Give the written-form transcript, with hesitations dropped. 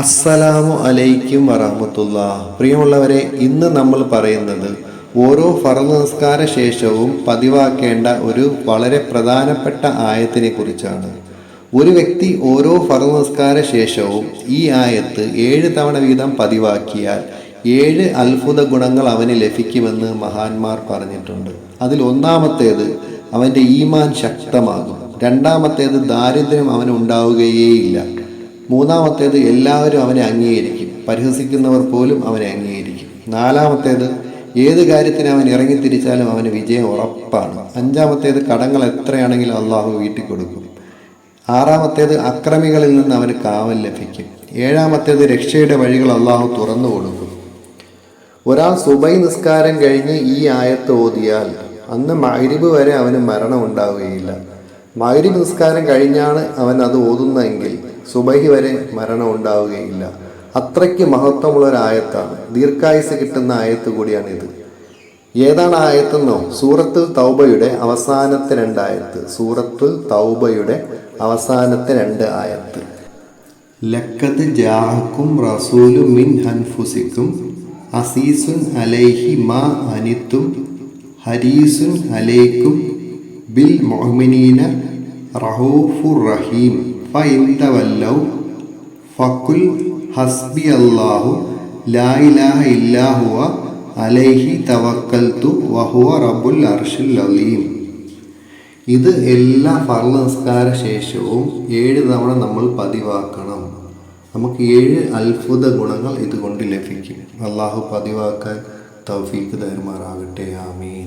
അസ്സലാമു അലൈക്കും വറഹ്മത്തുള്ളാഹി. പ്രിയമുള്ളവരെ, ഇന്ന് നമ്മൾ പറയുന്നത് ഓരോ ഫർദ് നിസ്കാര ശേഷവും പതിവാക്കേണ്ട ഒരു വളരെ പ്രധാനപ്പെട്ട ആയത്തിനെ കുറിച്ചാണ്. ഒരു വ്യക്തി ഓരോ ഫർദ് നിസ്കാര ശേഷവും ഈ ആയത്ത് 7 തവണ വീതം പതിവാക്കിയാൽ 7 അത്ഭുത ഗുണങ്ങൾ അവന് ലഭിക്കുമെന്ന് മഹാന്മാർ പറഞ്ഞിട്ടുണ്ട്. അതിൽ ഒന്നാമത്തേത് അവൻ്റെ ഈമാൻ ശക്തമാകും. രണ്ടാമത്തേത് ദാരിദ്ര്യം അവന് ഉണ്ടാവുകയേയില്ല. മൂന്നാമത്തേത് എല്ലാവരും അവനെ അംഗീകരിക്കും, പരിഹസിക്കുന്നവർ പോലും അവനെ അംഗീകരിക്കും. നാലാമത്തേത് ഏത് കാര്യത്തിന് അവൻ ഇറങ്ങിത്തിരിച്ചാലും അവന് വിജയം ഉറപ്പാണ്. അഞ്ചാമത്തേത് കടങ്ങൾ എത്രയാണെങ്കിലും അള്ളാഹു വീട്ടിൽ കൊടുക്കും. ആറാമത്തേത് അക്രമികളിൽ നിന്ന് അവന് കാവൽ ലഭിക്കും. ഏഴാമത്തേത് രക്ഷയുടെ വഴികൾ അള്ളാഹു തുറന്നു കൊടുക്കും. ഒരാൾ സുബൈ നിസ്കാരം കഴിഞ്ഞ് ഈ ആയത്ത് ഓതിയാൽ അന്ന് മഗ്‌രിബ് വരെ അവന് മരണം ഉണ്ടാവുകയില്ല. മഗ്‌രിബ് നിസ്കാരം കഴിഞ്ഞാണ് അവൻ അത് ഓതുന്നതെങ്കിൽ സുബഹി വരെ മരണം ഉണ്ടാവുകയില്ല. അത്രയ്ക്ക് മഹത്വമുള്ള ഒരു ആയത്താണ്. ദീർഘായുസ് കിട്ടുന്ന ആയത്ത് കൂടിയാണിത്. ഏതാണ് ആയത്തെന്നോ? സൂറത്തുൽ തൗബയുടെ അവസാനത്തെ 2 ആയത്ത്. സൂറത്തുൽ തൗബയുടെ അവസാനത്തെ 2 ആയത്ത്. ലഖദ് ജാഅക്കും റസൂലും മിൻ അൻഫുസിക്കും അസീസുൻ അലൈഹി മാ അനിത്തും ഹരീസുൻ അലൈക്കും ബിൽ മുഅ്മിനീന റഊഫുർ റഹീം ഫഇൻ തവല്ലൗ ഫഖുൽ ഹസ്ബിയല്ലാഹു ലാ ഇലാഹ ഇല്ലാ ഹുവ അലൈഹി തവക്കൽതു വഹുവ റബ്ബുൽ അർശിൽ അലീം. ഇത് എല്ലാ ഫർള് നിസ്കാര ശേഷവും 7 തവണ നമ്മൾ പതിവാക്കണം. നമുക്ക് 7 അത്ഭുത ഗുണങ്ങൾ ഇതുകൊണ്ട് ലഭിക്കും. അള്ളാഹു പതിവാക്കാൻ തൗഫീഖ് തരുമാറാകട്ടെ. ആമീൻ.